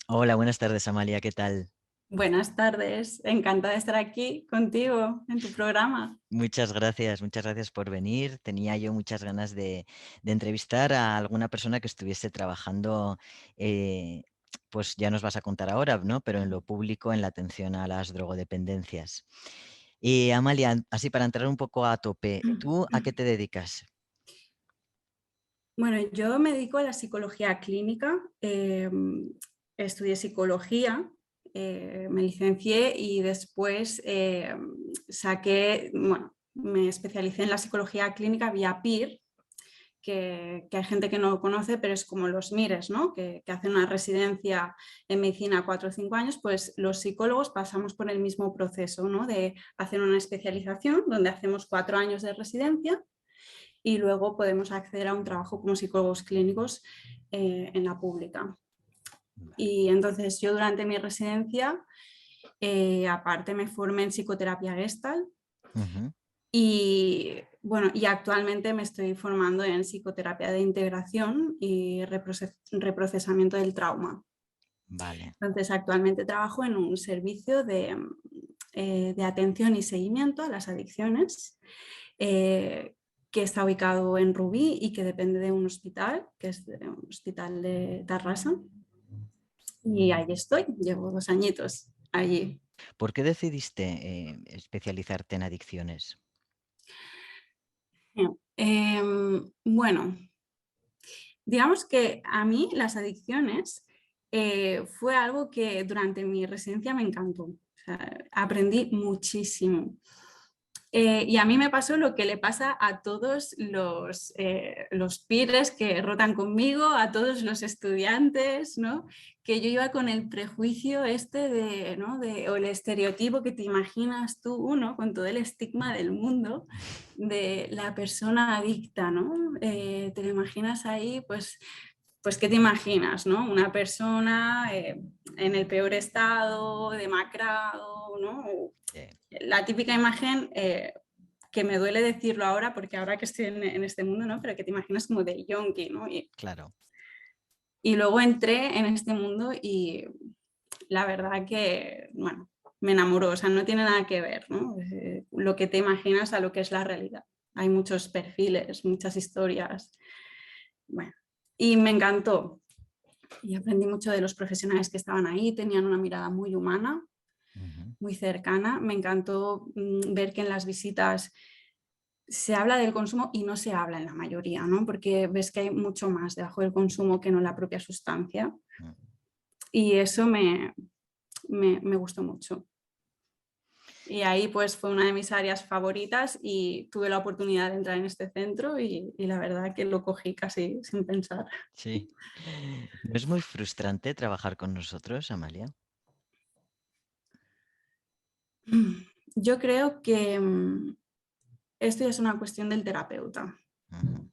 Hola, buenas tardes, Amalia, ¿qué tal? Buenas tardes, encantada de estar aquí contigo en tu programa. Muchas gracias por venir. Tenía yo muchas ganas de entrevistar a alguna persona que estuviese trabajando, eh, pues ya nos vas a contar ahora, ¿no? Pero en lo público, en la atención a las drogodependencias. Y Amalia, así para entrar un poco a tope, ¿tú a qué te dedicas? Bueno, yo me dedico a la psicología clínica, estudié psicología, me licencié y después me especialicé en la psicología clínica vía PIR, que hay gente que no lo conoce, pero es como los MIRES, ¿no? Que hacen una residencia en medicina 4 o 5 años, pues los psicólogos pasamos por el mismo proceso, ¿no? De hacer una especialización donde hacemos 4 años de residencia y luego podemos acceder a un trabajo como psicólogos clínicos en la pública. Y entonces yo durante mi residencia, aparte me formé en psicoterapia Gestalt Ujú. y bueno, y actualmente me estoy formando en psicoterapia de integración y reprocesamiento del trauma. Vale. Entonces actualmente trabajo en un servicio de atención y seguimiento a las adicciones eh, que está ubicado en Rubí y que depende de un hospital, que es un hospital de Tarrasa. Y ahí estoy, llevo 2 añitos allí. ¿Por qué decidiste especializarte en adicciones? Bueno, digamos que a mí las adicciones fue algo que durante mi residencia me encantó. O sea, aprendí muchísimo. Y a mí me pasó lo que le pasa a todos los peers que rotan conmigo, a todos los estudiantes, ¿no? Que yo iba con el prejuicio este de, ¿no? O el estereotipo que te imaginas tú, ¿no? Con todo el estigma del mundo de la persona adicta, ¿no? Te lo imaginas ahí, pues ¿qué te imaginas, no? Una persona en el peor estado, demacrado, ¿no? La típica imagen que me duele decirlo ahora, porque ahora que estoy en este mundo, ¿no? Pero que te imaginas como de yonki, ¿no? Claro. Y luego entré en este mundo y la verdad que, bueno, me enamoró, o sea, no tiene nada que ver, ¿no? Lo que te imaginas a lo que es la realidad. Hay muchos perfiles, muchas historias, bueno, y me encantó. Y aprendí mucho de los profesionales que estaban ahí, tenían una mirada muy humana, Ujú. muy cercana. Me encantó ver que en las visitas se habla del consumo y no se habla en la mayoría, ¿no? Porque ves que hay mucho más debajo del consumo que no la propia sustancia. Mm. Y eso me gustó mucho. Y ahí pues fue una de mis áreas favoritas y tuve la oportunidad de entrar en este centro y la verdad que lo cogí casi sin pensar. Sí. ¿No es muy frustrante trabajar con nosotros, Amalia? Yo creo que esto ya es una cuestión del terapeuta, Ujú.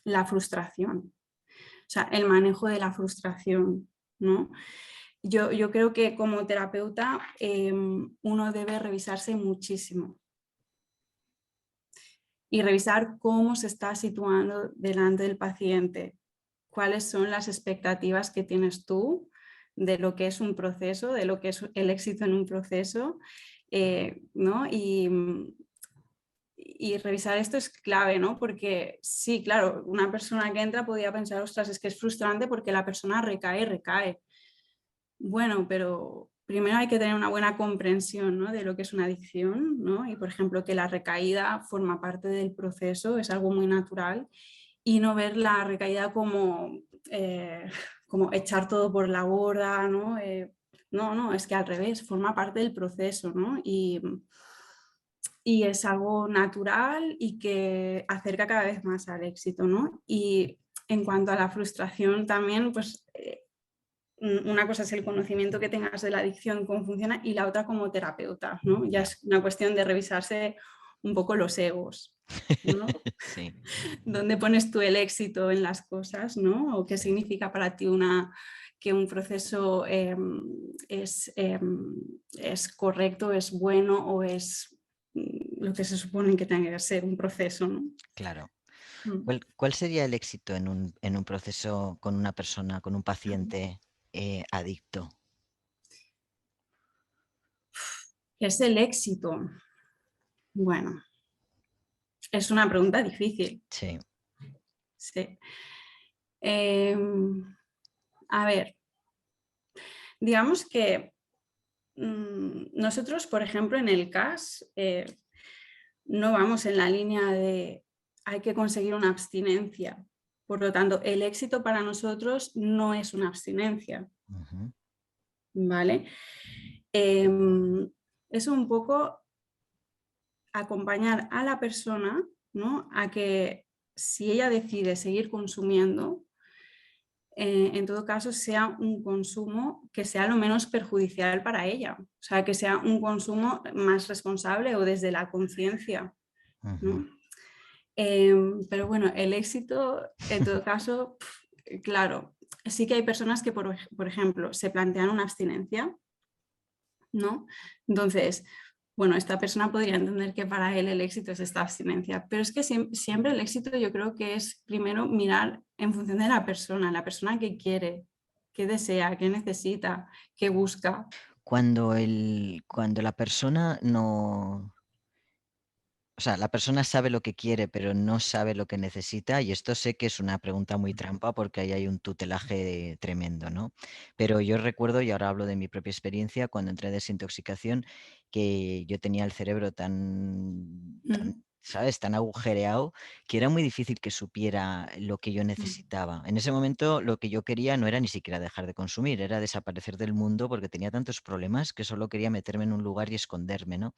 la frustración, o sea, el manejo de la frustración, ¿no? Yo creo que como terapeuta uno debe revisarse muchísimo y revisar cómo se está situando delante del paciente, cuáles son las expectativas que tienes tú de lo que es un proceso, de lo que es el éxito en un proceso, ¿no? Y revisar esto es clave, ¿no? Porque sí, claro, una persona que entra podría pensar, ostras, es que es frustrante porque la persona recae, recae. Bueno, pero primero hay que tener una buena comprensión, ¿no? De lo que es una adicción, ¿no? Y por ejemplo, que la recaída forma parte del proceso, es algo muy natural, y no ver la recaída eh, como echar todo por la borda, ¿no? No, no, es que al revés, forma parte del proceso, ¿no? Y es algo natural y que acerca cada vez más al éxito, ¿no? Y en cuanto a la frustración también, pues una cosa es el conocimiento que tengas de la adicción, cómo funciona, y la otra como terapeuta, ¿no? Ya Ya. es una cuestión de revisarse un poco los egos, ¿no? Sí, ¿Dónde pones tú el éxito en las cosas, ¿no? O qué sí. significa para ti que un proceso es correcto, es bueno o es lo que se supone que tenga que ser un proceso, ¿no? Claro. Mm. ¿Cuál sería el éxito en un proceso con una persona, con un paciente? adicto? ¿Qué es el éxito? Bueno, es una pregunta difícil. Sí. Sí. Em, a ver, digamos que nosotros, por ejemplo, en el CAS, no vamos en la línea de hay que conseguir una abstinencia. Por lo tanto, el éxito para nosotros no es una abstinencia, Ujú, ¿vale? Em, es un poco acompañar a la persona, ¿no? A que si ella decide seguir consumiendo, en todo caso sea un consumo que sea lo menos perjudicial para ella, o sea, que sea un consumo más responsable o desde la conciencia, ujú. ¿no? Pero bueno, el éxito, en todo caso, claro, sí que hay personas que, por ejemplo, se plantean una abstinencia, ¿no? Entonces, bueno, esta persona podría entender que para él el éxito es esta abstinencia, pero es que siempre el éxito yo creo que es primero mirar en función de la persona que quiere, que desea, que necesita, que busca. Cuando la persona no, o sea, la persona sabe lo que quiere, pero no sabe lo que necesita, y esto sé que es una pregunta muy trampa porque ahí hay un tutelaje tremendo, ¿no? Pero yo recuerdo, y ahora hablo de mi propia experiencia, cuando entré en desintoxicación, que yo tenía el cerebro tan, Mm, ¿sabes? Tan agujereado que era muy difícil que supiera lo que yo mm, necesitaba. En ese momento lo que yo quería no era ni siquiera dejar de consumir, era desaparecer del mundo porque tenía tantos problemas que solo quería meterme en un lugar y esconderme, ¿no?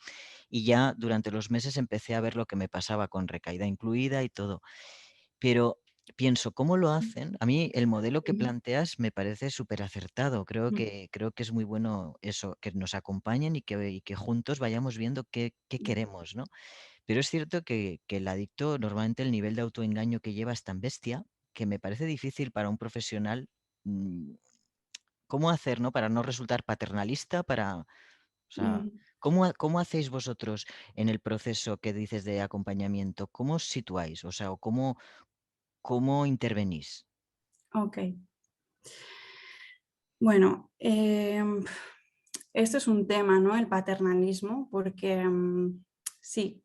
Y ya durante los meses empecé a ver lo que me pasaba con recaída incluida y todo. Pero pienso, ¿cómo lo hacen? A mí el modelo que mm, planteas me parece súper acertado. Creo mm, que, creo que es muy bueno eso, que nos acompañen y que juntos vayamos viendo qué mm, queremos, ¿no? Pero es cierto que el adicto, normalmente el nivel de autoengaño que lleva es tan bestia que me parece difícil para un profesional. mm, ¿Cómo hacer, no? Para no resultar paternalista, o sea, mm. ¿cómo hacéis vosotros en el proceso que dices de acompañamiento? ¿Cómo os situáis? O sea, ¿cómo intervenís? Ok. Bueno, esto es un tema, ¿no? El paternalismo, porque sí,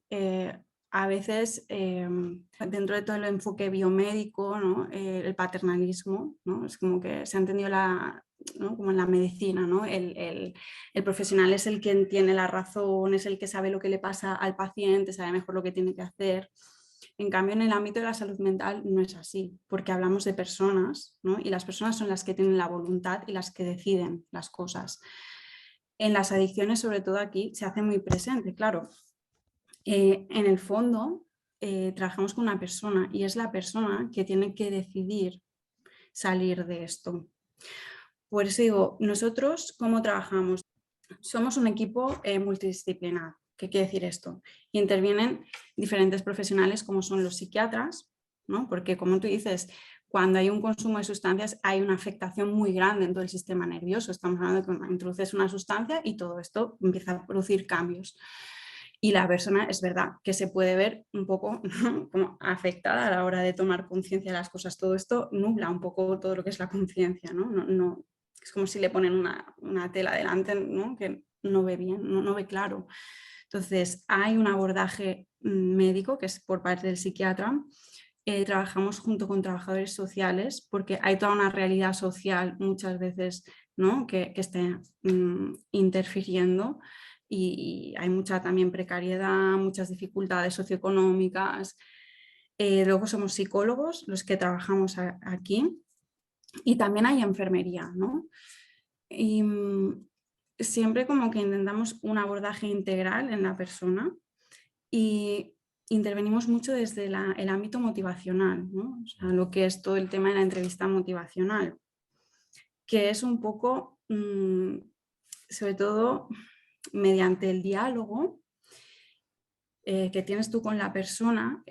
a veces dentro de todo el enfoque biomédico, ¿no? El paternalismo, ¿no? Es como que se ha entendido ¿no? Como en la medicina, ¿no? El profesional es el que tiene la razón, es el que sabe lo que le pasa al paciente, sabe mejor lo que tiene que hacer. En cambio, en el ámbito de la salud mental no es así, porque hablamos de personas, ¿no? Y las personas son las que tienen la voluntad y las que deciden las cosas. En las adicciones, sobre todo aquí, se hace muy presente, claro. En el fondo, trabajamos con una persona y es la persona que tiene que decidir salir de esto. Por eso digo, nosotros, ¿cómo trabajamos? Somos un equipo multidisciplinar. ¿Qué quiere decir esto? Intervienen diferentes profesionales como son los psiquiatras, ¿no? Porque como tú dices, cuando hay un consumo de sustancias hay una afectación muy grande en todo el sistema nervioso. Estamos hablando de que introduces una sustancia y todo esto empieza a producir cambios. Y la persona es verdad que se puede ver un poco, ¿no? Como afectada a la hora de tomar conciencia de las cosas. Todo esto nubla un poco todo lo que es la conciencia, ¿no? Es como si le ponen una tela delante, ¿no? Que no ve bien, no ve claro. Entonces, hay un abordaje médico que es por parte del psiquiatra. Trabajamos junto con trabajadores sociales porque hay toda una realidad social muchas veces, ¿no? que esté interfiriendo y hay mucha también precariedad, muchas dificultades socioeconómicas. Luego somos psicólogos los que trabajamos aquí y también hay enfermería, ¿no? Y siempre como que intentamos un abordaje integral en la persona y intervenimos mucho desde el ámbito motivacional, ¿no? O sea, lo que es todo el tema de la entrevista motivacional, que es un poco, sobre todo, mediante el diálogo que tienes tú con la persona,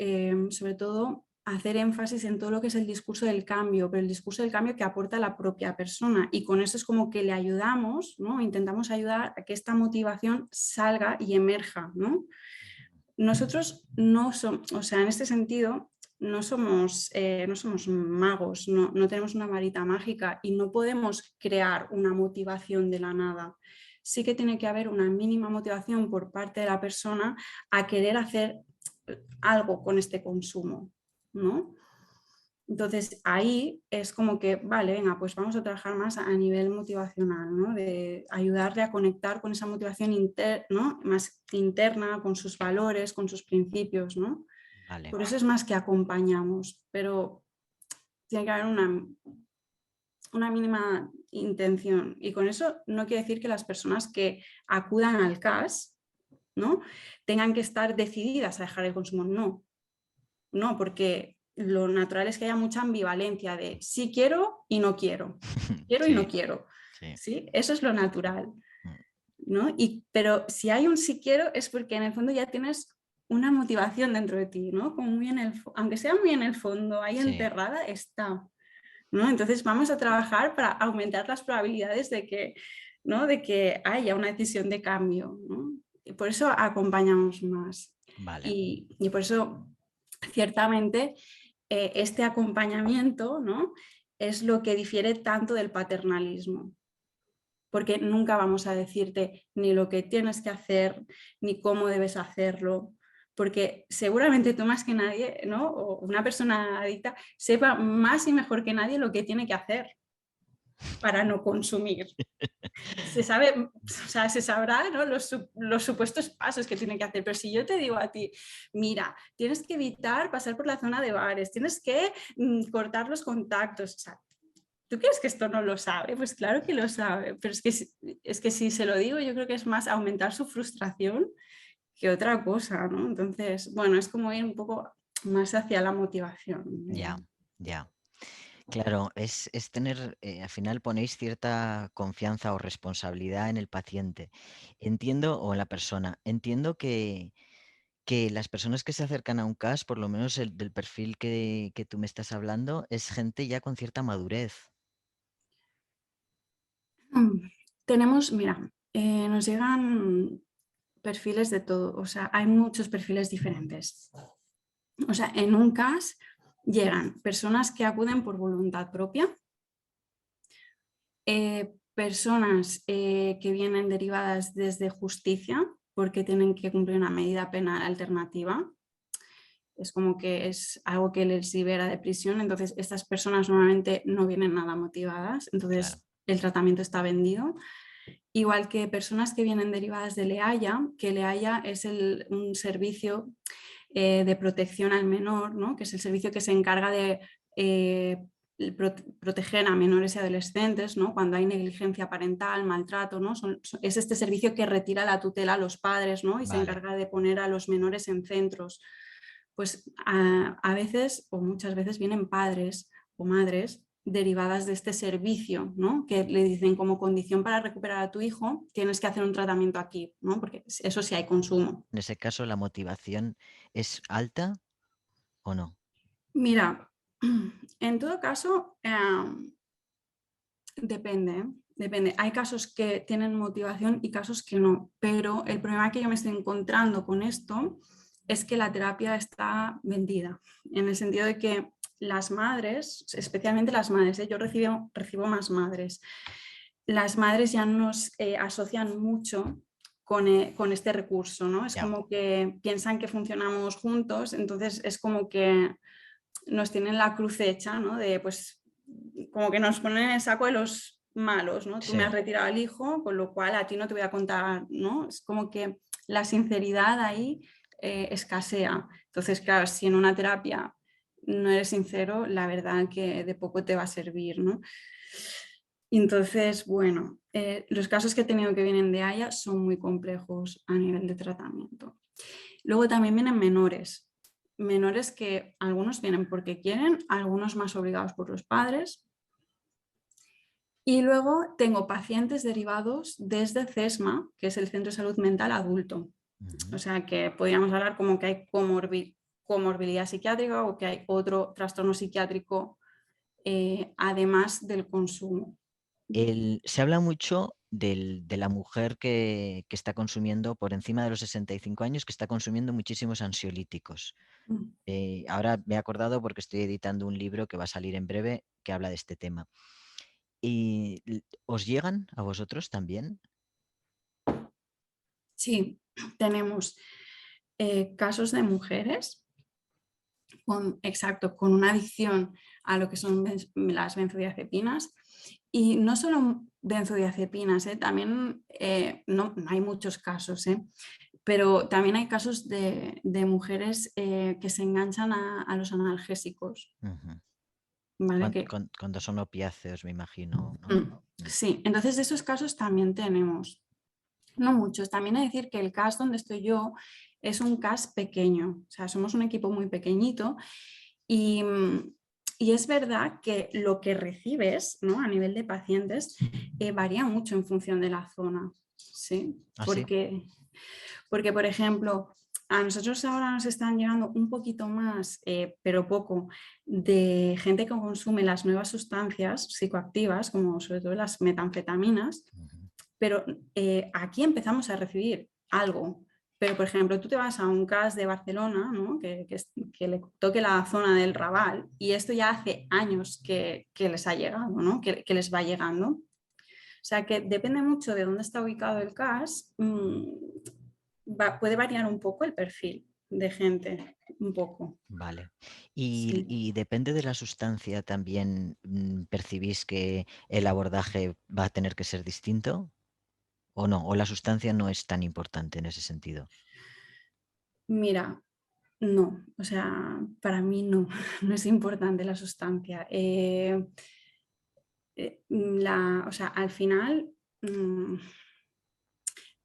sobre todo hacer énfasis en todo lo que es el discurso del cambio, pero el discurso del cambio que aporta la propia persona. Y con eso es como que le ayudamos, ¿no? Intentamos ayudar a que esta motivación salga y emerja, ¿no? Nosotros no somos, o sea, en este sentido, no somos magos, no tenemos una varita mágica y no podemos crear una motivación de la nada. Sí que tiene que haber una mínima motivación por parte de la persona a querer hacer algo con este consumo, ¿no? Entonces ahí es como que, vale, venga, pues vamos a trabajar más a nivel motivacional, ¿no? De ayudarle a conectar con esa motivación ¿no? Más interna, con sus valores, con sus principios, ¿no? Vale. Por eso es más que acompañamos, pero tiene que haber una mínima intención. Y con eso no quiere decir que las personas que acudan al CAS, ¿no? tengan que estar decididas a dejar el consumo. No, no, porque lo natural es que haya mucha ambivalencia de sí quiero y no quiero, quiero y no Sí, quiero. sí. ¿Sí? Eso es lo natural. Mm. ¿No? Pero si hay un sí quiero es porque en el fondo ya tienes una motivación dentro de ti, ¿no? Como muy aunque sea muy en el fondo, ahí Sí, enterrada está, ¿no? Entonces vamos a trabajar para aumentar las probabilidades de que, ¿no? de que haya una decisión de cambio, ¿no? Y por eso acompañamos más. vale. Y por eso, ciertamente, este acompañamiento, ¿no? es lo que difiere tanto del paternalismo, porque nunca vamos a decirte ni lo que tienes que hacer, ni cómo debes hacerlo, porque seguramente tú más que nadie, ¿no? o una persona adicta, sepa más y mejor que nadie lo que tiene que hacer para no consumir. Se sabe, o sea, se sabrá, ¿no? los supuestos pasos que tiene que hacer, pero si yo te digo a ti, mira, tienes que evitar pasar por la zona de bares, tienes que cortar los contactos, o sea, ¿tú crees que esto no lo sabe? Pues claro que lo sabe, pero es que si se lo digo yo creo que es más aumentar su frustración que otra cosa, ¿no? Entonces, bueno, es como ir un poco más hacia la motivación. Ya, ya. Claro, es tener, al final ponéis cierta confianza o responsabilidad en el paciente. Entiendo, o en la persona. Entiendo que las personas que se acercan a un CAS, por lo menos el del perfil que tú me estás hablando, es gente ya con cierta madurez. Tenemos, mira, nos llegan perfiles de todo, o sea, hay muchos perfiles diferentes. O sea, en un CAS llegan personas que acuden por voluntad propia, personas que vienen derivadas desde justicia porque tienen que cumplir una medida penal alternativa. Es como que es algo que les libera de prisión, entonces estas personas normalmente no vienen nada motivadas, Claro, entonces el tratamiento está vendido. Igual que personas que vienen derivadas de Leaya, que Leaya es un servicio de protección al menor, ¿no? que es el servicio que se encarga de proteger a menores y adolescentes, ¿no? cuando hay negligencia parental, maltrato, ¿no? Es este servicio que retira la tutela a los padres, ¿no? y se vale. encarga de poner a los menores en centros. Pues a veces o muchas veces vienen padres o madres derivadas de este servicio, ¿no? que le dicen como condición para recuperar a tu hijo tienes que hacer un tratamiento aquí, ¿no? porque eso sí hay consumo. En ese caso, ¿la motivación es alta o no? Mira, en todo caso, depende, ¿eh? Depende. Hay casos que tienen motivación y casos que no, pero el problema que yo me estoy encontrando con esto es que la terapia está vendida, en el sentido de que las madres, especialmente las madres, yo recibo más madres, las madres ya nos asocian mucho con este recurso, ¿no? Es Ya, como que piensan que funcionamos juntos, entonces es como que nos tienen la cruz hecha, ¿no? De pues como que nos ponen en el saco de los malos, ¿no? Tú me sí. has retirado al hijo, con lo cual a ti no te voy a contar, ¿no? Es como que la sinceridad ahí escasea. Entonces, claro, si en una terapia no eres sincero, la verdad que de poco te va a servir, ¿no? Entonces, bueno, los casos que he tenido que vienen de Haya son muy complejos a nivel de tratamiento. Luego también vienen menores que algunos vienen porque quieren, algunos más obligados por los padres. Y luego tengo pacientes derivados desde CESMA, que es el Centro de Salud Mental Adulto. O Ujú. sea que podríamos hablar como que hay comorbilidad psiquiátrica o que hay otro trastorno psiquiátrico además del consumo. Se habla mucho de la mujer que está consumiendo por encima de los 65 años, que está consumiendo muchísimos ansiolíticos. Mm. Ahora me he acordado porque estoy editando un libro que va a salir en breve que habla de este tema. ¿Y os llegan a vosotros también? Sí, tenemos casos de mujeres con una adicción a lo que son las benzodiazepinas. Y no solo benzodiazepinas, también no hay muchos casos, pero también hay casos de mujeres que se enganchan a los analgésicos, Ujú. ¿vale? Cuando son opiáceos, me imagino, ¿no? Mm, sí, entonces esos casos también tenemos. No muchos. También hay que decir que el CAS donde estoy yo es un CAS pequeño, o sea, somos un equipo muy pequeñito y, y es verdad que lo que recibes, ¿no? A nivel de pacientes varía mucho en función de la zona, ¿sí? ¿Ah, sí? Porque, por ejemplo, a nosotros ahora nos están llegando un poquito más, pero poco, de gente que consume las nuevas sustancias psicoactivas, como sobre todo las metanfetaminas, Ujú. pero aquí empezamos a recibir algo. Pero, por ejemplo, tú te vas a un CAS de Barcelona, ¿no? que le toque la zona del Raval, y esto ya hace años que les ha llegado, ¿no? Que les va llegando. O sea que depende mucho de dónde está ubicado el CAS, puede variar un poco el perfil de gente, un poco. Vale. Sí. Y depende de la sustancia también, ¿percibís que el abordaje va a tener que ser distinto o no? ¿O la sustancia no es tan importante en ese sentido? Mira, no, o sea, para mí no, no es importante la sustancia. O sea, al final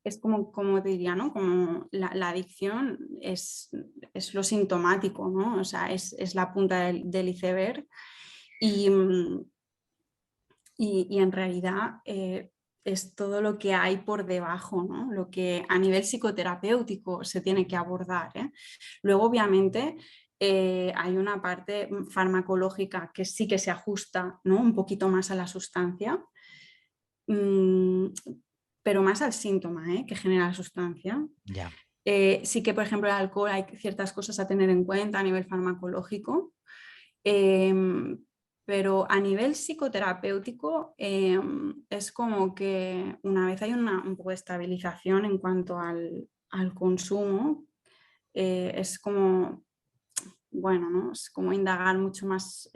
es como te diría, ¿no? Como la adicción es lo sintomático, ¿no? O sea, es la punta del iceberg y, y en realidad es todo lo que hay por debajo, ¿no? Lo que a nivel psicoterapéutico se tiene que abordar, ¿eh? Luego, obviamente, hay una parte farmacológica que sí que se ajusta, ¿no? Un poquito más a la sustancia, mm, pero más al síntoma, que genera la sustancia. Ya. Sí que, por ejemplo, el alcohol hay ciertas cosas a tener en cuenta a nivel farmacológico, em, pero a nivel psicoterapéutico es como que una vez hay un poco de estabilización en cuanto al consumo, es como, bueno, ¿no? Es como indagar mucho más,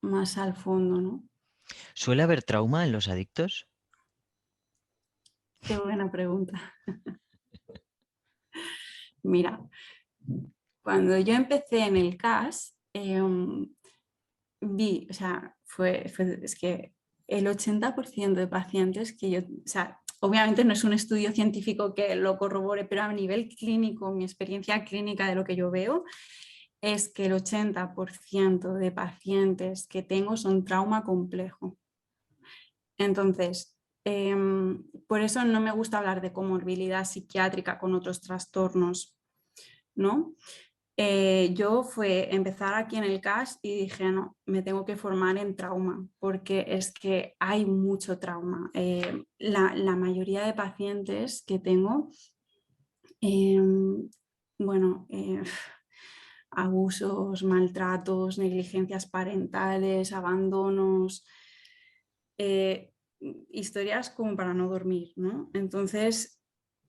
más al fondo, ¿no? ¿Suele haber trauma en los adictos? Qué buena pregunta. Mira, cuando yo empecé en el CAS, vi, o sea, es que el 80% de pacientes que yo, o sea, obviamente no es un estudio científico que lo corrobore, pero a nivel clínico, mi experiencia clínica de lo que yo veo, es que el 80% de pacientes que tengo son trauma complejo. Entonces, por eso no me gusta hablar de comorbilidad psiquiátrica con otros trastornos, ¿no? Yo fue empezar aquí en el CAS y dije, no, me tengo que formar en trauma, porque es que hay mucho trauma. La mayoría de pacientes que tengo, eh, bueno, abusos, maltratos, negligencias parentales, abandonos, eh, historias como para no dormir, ¿no? Entonces,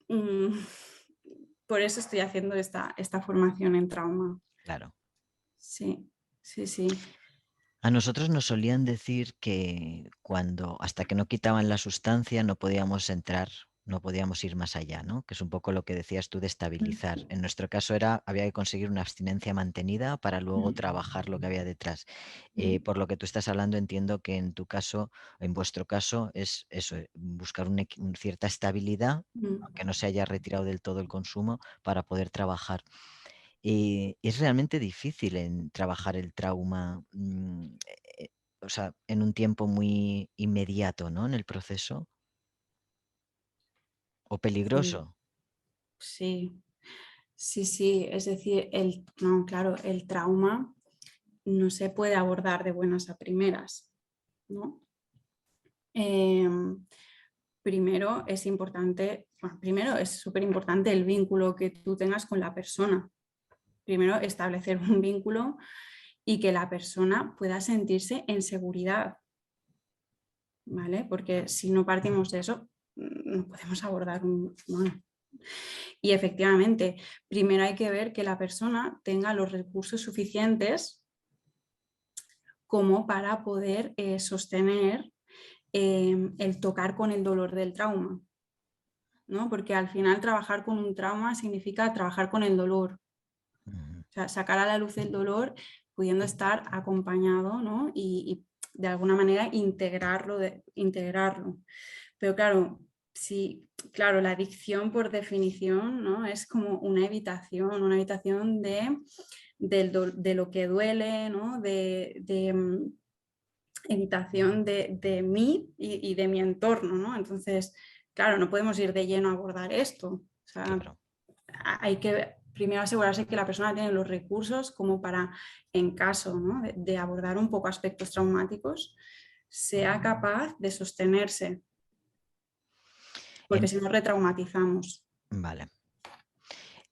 mm, por eso estoy haciendo esta formación en trauma. Claro. Sí, sí, sí. A nosotros nos solían decir que hasta que no quitaban la sustancia, no podíamos entrar, no podíamos ir más allá, ¿no? Que es un poco lo que decías tú de estabilizar. En nuestro caso había que conseguir una abstinencia mantenida para luego trabajar lo que había detrás. Por lo que tú estás hablando, entiendo que en tu caso, en vuestro caso, es eso, buscar cierta estabilidad, aunque no se haya retirado del todo el consumo, para poder trabajar. Es realmente difícil en trabajar el trauma, o sea, en un tiempo muy inmediato, ¿no? En el proceso, o peligroso. Sí, sí, sí, sí. Es decir, no, claro, el trauma no se puede abordar de buenas a primeras, ¿no? primero es importante, bueno, primero es súper importante el vínculo que tú tengas con la persona. Primero establecer un vínculo y que la persona pueda sentirse en seguridad, ¿vale? Porque si no partimos de eso, no podemos abordar un... Bueno. Y efectivamente, primero hay que ver que la persona tenga los recursos suficientes como para poder sostener el tocar con el dolor del trauma, ¿no? Porque al final trabajar con un trauma significa trabajar con el dolor, Ujú. o sea, sacar a la luz el dolor pudiendo estar acompañado, ¿no? Y de alguna manera integrarlo. Pero claro, sí, claro, la adicción por definición, ¿no? Es como una evitación de lo que duele, ¿no? Evitación de mí y de mi entorno, ¿no? Entonces, claro, no podemos ir de lleno a abordar esto. O sea, Claro. hay que primero asegurarse que la persona tiene los recursos como para, en caso, ¿no? de abordar un poco aspectos traumáticos, sea capaz de sostenerse, porque En- si no retraumatizamos. vale.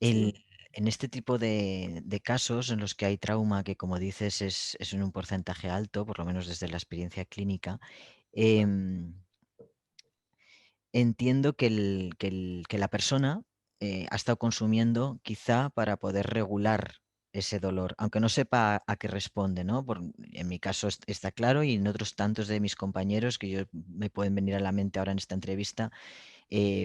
El- Sí. en este tipo de casos en los que hay trauma, que como dices es en un porcentaje alto, por lo menos desde la experiencia clínica, em, entiendo que la persona ha estado consumiendo quizá para poder regular ese dolor, aunque no sepa a qué responde, ¿no? En mi caso está claro y en otros tantos de mis compañeros que me pueden venir a la mente ahora en esta entrevista,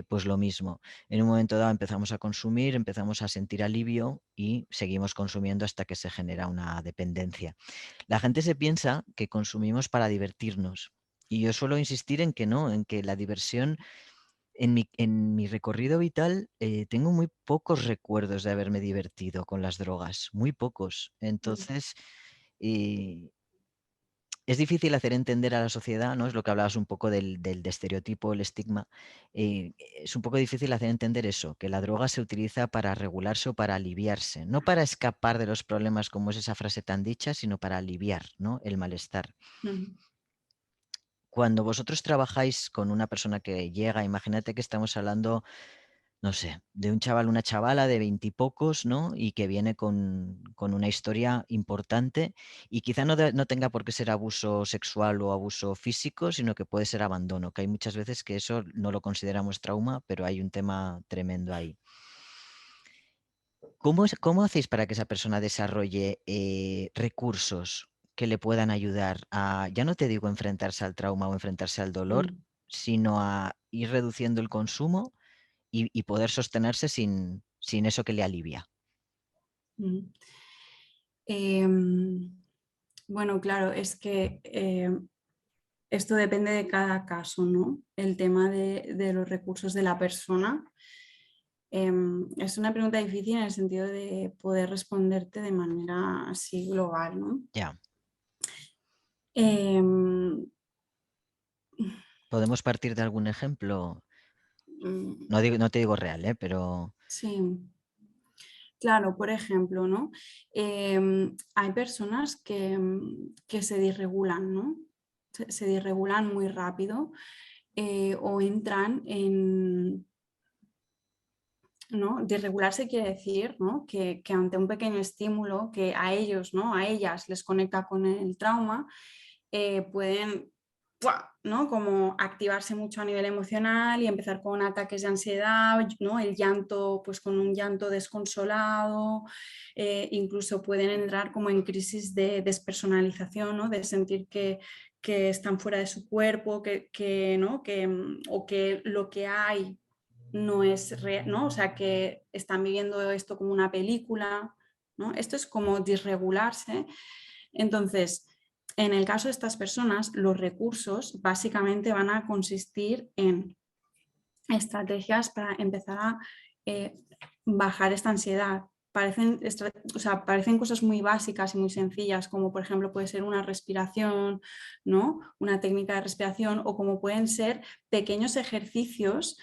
pues lo mismo. En un momento dado empezamos a consumir, empezamos a sentir alivio y seguimos consumiendo hasta que se genera una dependencia. La gente se piensa que consumimos para divertirnos y yo suelo insistir en que no, en que la diversión en mi recorrido vital tengo muy pocos recuerdos de haberme divertido con las drogas, muy pocos. Mm, Entonces, eh, es difícil hacer entender a la sociedad, ¿no? Es lo que hablabas un poco del estereotipo, el estigma. Es un poco difícil hacer entender eso, que la droga se utiliza para regularse o para aliviarse, no para escapar de los problemas, como es esa frase tan dicha, sino para aliviar, ¿no? El malestar. mm, Cuando vosotros trabajáis con una persona que llega, imagínate que estamos hablando, no sé, de un chaval, una chavala de veintipocos, ¿no? Y que viene con una historia importante y quizá no tenga por qué ser abuso sexual o abuso físico, sino que puede ser abandono, que hay muchas veces que eso no lo consideramos trauma, pero hay un tema tremendo ahí. ¿Cómo hacéis para que esa persona desarrolle recursos que le puedan ayudar a, ya no te digo enfrentarse al trauma o enfrentarse al dolor, mm, sino a ir reduciendo el consumo y poder sostenerse sin eso que le alivia? mm. Em, bueno, claro, es que esto depende de cada caso, ¿no? El tema de los recursos de la persona. Es una pregunta difícil en el sentido de poder responderte de manera así global, ¿no? Ya. Em, ¿Podemos partir de algún ejemplo? mm, No te digo real, pero sí, claro, por ejemplo, ¿no? Hay personas que se disregulan, ¿no? Se disregulan muy rápido o entran en, ¿no? Desregularse quiere decir, ¿no? que ante un pequeño estímulo que a ellos, ¿no? A ellas les conecta con el trauma, pueden, ¡pua!, ¿no? Como activarse mucho a nivel emocional y empezar con ataques de ansiedad, ¿no? El llanto, pues con un llanto desconsolado, incluso pueden entrar como en crisis de despersonalización, ¿no? De sentir que están fuera de su cuerpo, ¿no? O que lo que hay no es real, ¿no? O sea, que están viviendo esto como una película, ¿no? Esto es como disregularse. Entonces, en el caso de estas personas, los recursos básicamente van a consistir en estrategias para empezar a eh, bajar esta ansiedad. O sea, parecen cosas muy básicas y muy sencillas, como por ejemplo puede ser una respiración, ¿no? Una técnica de respiración, o como pueden ser pequeños ejercicios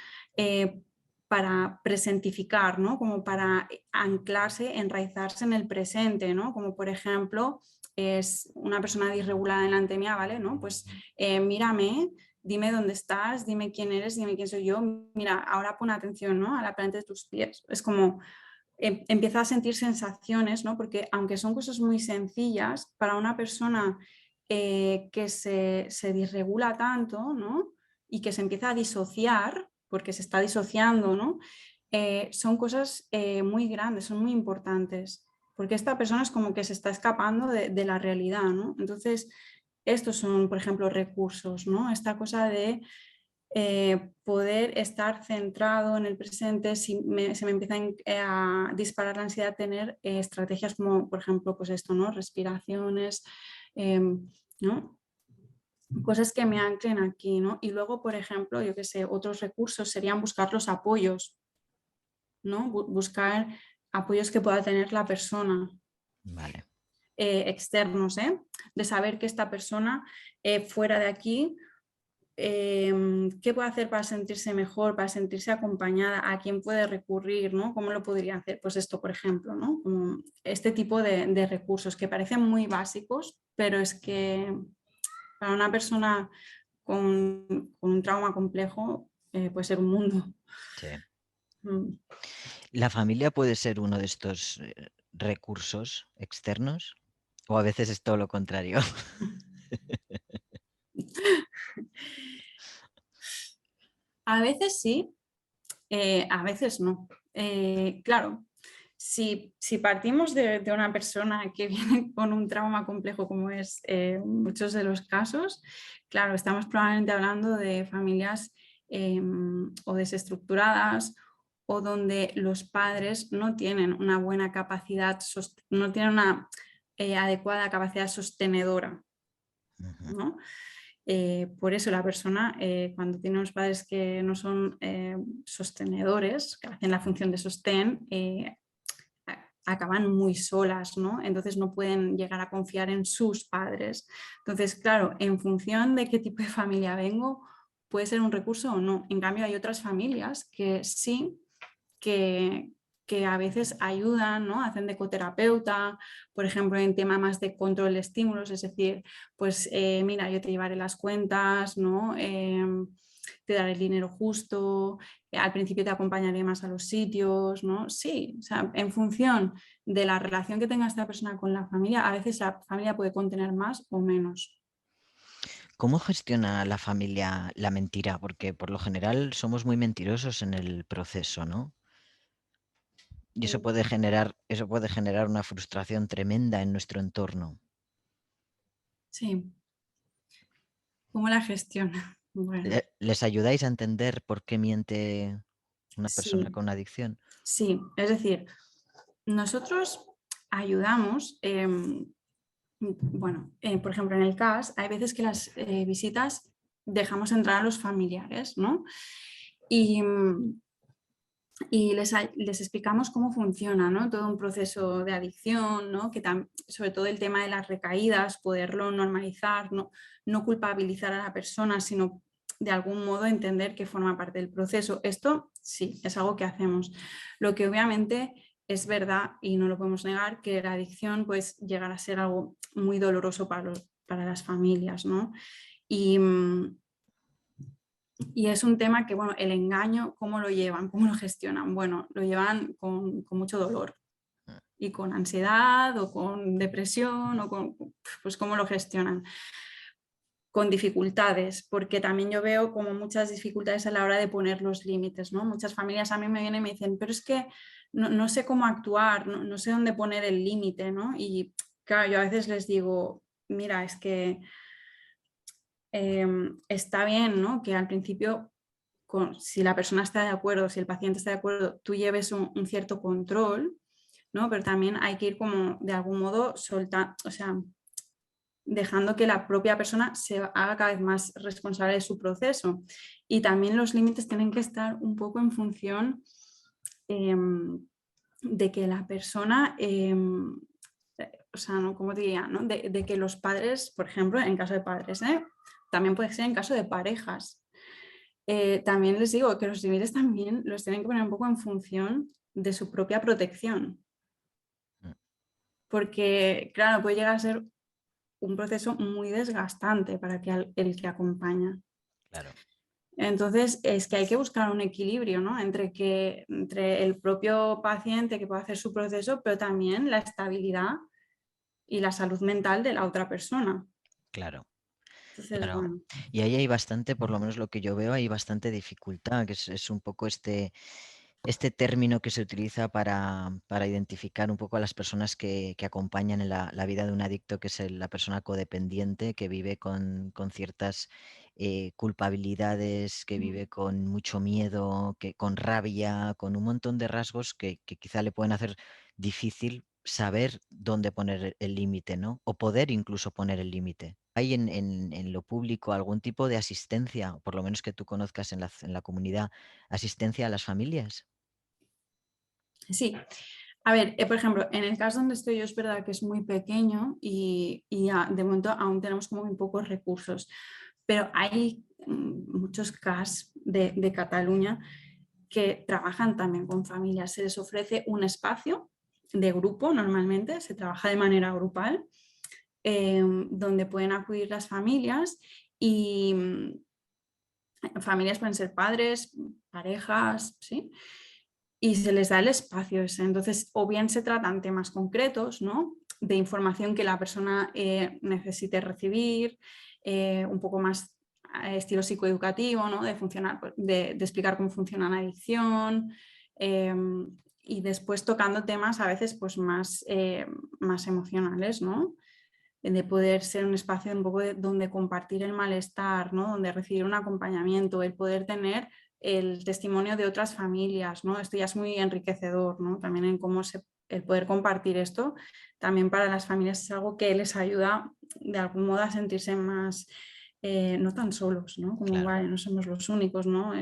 para presentificar, ¿no? Como para anclarse, enraizarse en el presente, ¿no? Como por ejemplo es una persona disregulada delante mía, ¿vale? ¿No? Pues mírame, dime dónde estás, dime quién eres, dime quién soy yo, mira, ahora pon atención, ¿no?, a la planta de tus pies. Es como empieza a sentir sensaciones, ¿no? Porque aunque son cosas muy sencillas, para una persona que se disregula tanto, ¿no?, y que se empieza a disociar, porque se está disociando, ¿no?, son cosas muy grandes, son muy importantes, porque esta persona es como que se está escapando de la realidad, ¿no? Entonces, estos son, por ejemplo, recursos, ¿no? Esta cosa de poder estar centrado en el presente, si se me empieza a disparar la ansiedad, tener estrategias como, por ejemplo, pues esto, ¿no?, respiraciones, ¿no?, cosas que me anclen aquí, ¿no? Y luego, por ejemplo, yo qué sé, otros recursos serían buscar los apoyos, ¿no? Buscar apoyos que pueda tener la persona, Vale. externos, ¿eh? De saber que esta persona fuera de aquí, qué puede hacer para sentirse mejor, para sentirse acompañada, a quién puede recurrir, ¿no? ¿Cómo lo podría hacer? Pues esto, por ejemplo, ¿no? Como este tipo de recursos que parecen muy básicos, pero es que para una persona con un trauma complejo puede ser un mundo. Sí. Mm. ¿La familia puede ser uno de estos recursos externos? ¿O a veces es todo lo contrario? A veces sí, a veces no. Claro, si partimos de una persona que viene con un trauma complejo como es muchos de los casos, claro, estamos probablemente hablando de familias o desestructuradas o donde los padres no tienen una buena capacidad, no tienen una adecuada capacidad sostenedora, Ujú. ¿no? Por eso la persona, cuando tiene unos padres que no son sostenedores, que hacen la función de sostén, acaban muy solas, ¿no? Entonces no pueden llegar a confiar en sus padres. Entonces, claro, en función de qué tipo de familia vengo, puede ser un recurso o no. En cambio, hay otras familias que sí, que, que a veces ayudan, ¿no? Hacen de coterapeuta, por ejemplo, en tema más de control de estímulos, es decir, pues mira, yo te llevaré las cuentas, ¿no? Te daré el dinero justo, al principio te acompañaré más a los sitios, ¿no? Sí, o sea, en función de la relación que tenga esta persona con la familia, a veces la familia puede contener más o menos. ¿Cómo gestiona la familia la mentira? Porque por lo general somos muy mentirosos en el proceso, ¿no? Y Mm. eso puede generar una frustración tremenda en nuestro entorno. Sí, ¿cómo la gestiona? Bueno, ¿Les ayudáis a entender por qué miente una persona sí, con adicción? sí, es decir, nosotros ayudamos, bueno, por ejemplo, en el CAS hay veces que las visitas dejamos entrar a los familiares, ¿no? Y, y les explicamos cómo funciona, ¿no?, todo un proceso de adicción, ¿no?, que sobre todo el tema de las recaídas, poderlo normalizar, no culpabilizar a la persona, sino de algún modo entender que forma parte del proceso. Esto sí, es algo que hacemos. Lo que obviamente es verdad y no lo podemos negar, que la adicción puede llegar a ser algo muy doloroso para las familias, ¿no? Y, y es un tema que, bueno, el engaño, ¿cómo lo llevan? ¿Cómo lo gestionan? Bueno, lo llevan con mucho dolor y con ansiedad o con depresión o con, pues, ¿cómo lo gestionan? Con dificultades, porque también yo veo como muchas dificultades a la hora de poner los límites, ¿no? Muchas familias a mí me vienen y me dicen, pero es que no sé cómo actuar, no sé dónde poner el límite, ¿no? Y claro, yo a veces les digo, mira, es que está bien, ¿no?, que al principio, si la persona está de acuerdo, si el paciente está de acuerdo, tú lleves un cierto control, ¿no? Pero también hay que ir como de algún modo soltando, o sea, dejando que la propia persona se haga cada vez más responsable de su proceso. Y también los límites tienen que estar un poco en función de que la persona, o sea, ¿no?, ¿cómo te diría? ¿No? De que los padres, por ejemplo, en caso de padres, también puede ser en caso de parejas. También les digo que los límites también los tienen que poner un poco en función de su propia protección, Mm. porque, claro, puede llegar a ser un proceso muy desgastante para el que acompaña. claro, Entonces, es que hay que buscar un equilibrio, ¿no? Entre el propio paciente que puede hacer su proceso, pero también la estabilidad y la salud mental de la otra persona. claro. Entonces, Claro, bueno, y ahí hay bastante, por lo menos lo que yo veo, hay bastante dificultad, que es un poco este término que se utiliza para identificar un poco a las personas que acompañan en la vida de un adicto, que es la persona codependiente, que vive con ciertas culpabilidades, que mm, vive con mucho miedo, con rabia, con un montón de rasgos que quizá le pueden hacer difícil saber dónde poner el límite, ¿no? O poder incluso poner el límite. ¿Hay en lo público algún tipo de asistencia, o por lo menos que tú conozcas en la comunidad, asistencia a las familias? sí. A ver, por ejemplo, en el caso donde estoy yo es verdad que es muy pequeño de momento aún tenemos como muy pocos recursos, pero hay muchos CAS de Cataluña que trabajan también con familias. Se les ofrece un espacio de grupo normalmente, se trabaja de manera grupal, donde pueden acudir las familias y familias pueden ser padres, parejas, ¿sí? Y se les da el espacio ese. Entonces, o bien se tratan temas concretos, ¿no? De información que la persona necesite recibir, un poco más estilo psicoeducativo, ¿no? De funcionar, de explicar cómo funciona la adicción, eh, y después tocando temas a veces pues más emocionales, ¿no? De poder ser un espacio un poco donde compartir el malestar, ¿no? Donde recibir un acompañamiento, el poder tener el testimonio de otras familias, ¿no? Esto ya es muy enriquecedor, ¿no? También en el poder compartir esto, también para las familias es algo que les ayuda de algún modo a sentirse más, no tan solos, ¿no? Como, Claro, vale, no somos los únicos, ¿no?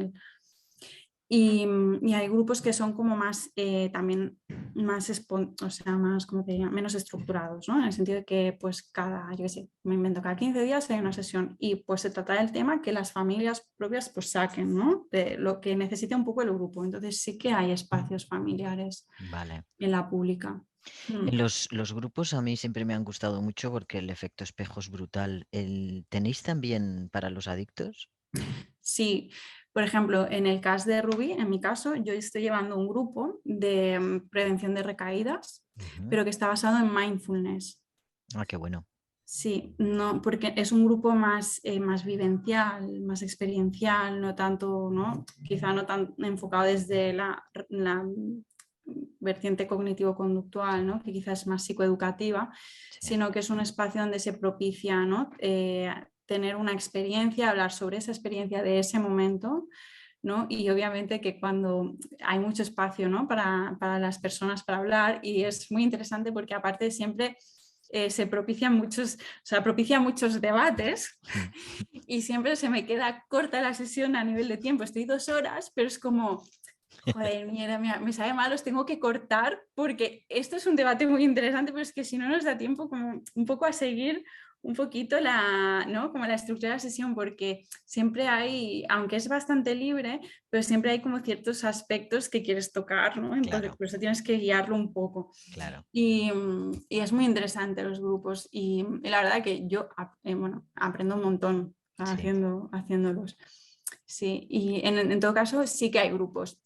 Y hay grupos que son como más, también más, o sea, más, como te diría, menos estructurados, ¿no? En el sentido de que pues yo qué sé, me invento, cada 15 días hay una sesión y pues se trata del tema que las familias propias pues saquen, ¿no? De lo que necesita un poco el grupo. Entonces sí que hay espacios familiares vale. en la pública. Mm. Los grupos a mí siempre me han gustado mucho porque el efecto espejo es brutal. ¿Tenéis también para los adictos? Sí, por ejemplo, en el caso de Ruby, en mi caso, yo estoy llevando un grupo de prevención de recaídas, Ujú. pero que está basado en mindfulness. Ah, qué bueno. Sí, no, porque es un grupo más vivencial, más experiencial, no tanto, ¿no? Quizá no tan enfocado desde la vertiente cognitivo-conductual, ¿no? Que quizás es más psicoeducativa, Sí, sino que es un espacio donde se propicia, ¿no? Tener una experiencia, hablar sobre esa experiencia de ese momento, ¿no? Y obviamente que cuando hay mucho espacio, ¿no? Para las personas para hablar y es muy interesante porque aparte siempre se propicia muchos debates y siempre se me queda corta la sesión a nivel de tiempo. Estoy 2 horas, pero es como, joder, mira, me sabe mal, los tengo que cortar porque esto es un debate muy interesante, pero es que si no nos da tiempo como un poco a seguir un poquito ¿no? Como la estructura de la sesión, porque siempre hay, aunque es bastante libre, pero siempre hay como ciertos aspectos que quieres tocar, ¿no? Entonces, claro, por eso tienes que guiarlo un poco. claro. Y es muy interesante los grupos y la verdad que yo bueno, aprendo un montón Sí. haciéndolos. Sí, y en todo caso sí que hay grupos.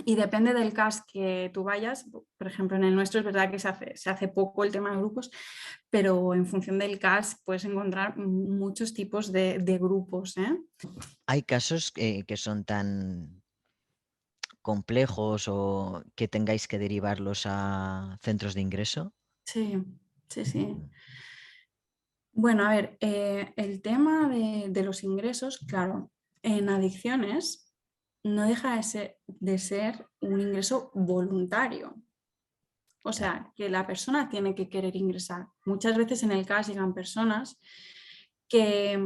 Y depende del CAS que tú vayas, por ejemplo, en el nuestro es verdad que se hace poco el tema de grupos, pero en función del CAS puedes encontrar muchos tipos de grupos, ¿eh? ¿Hay casos que son tan complejos o que tengáis que derivarlos a centros de ingreso? Sí, sí, sí. Mm, Bueno, a ver, el tema de los ingresos, claro, en adicciones no deja de ser un ingreso voluntario. O claro, sea, que la persona tiene que querer ingresar. Muchas veces en el caso llegan personas que,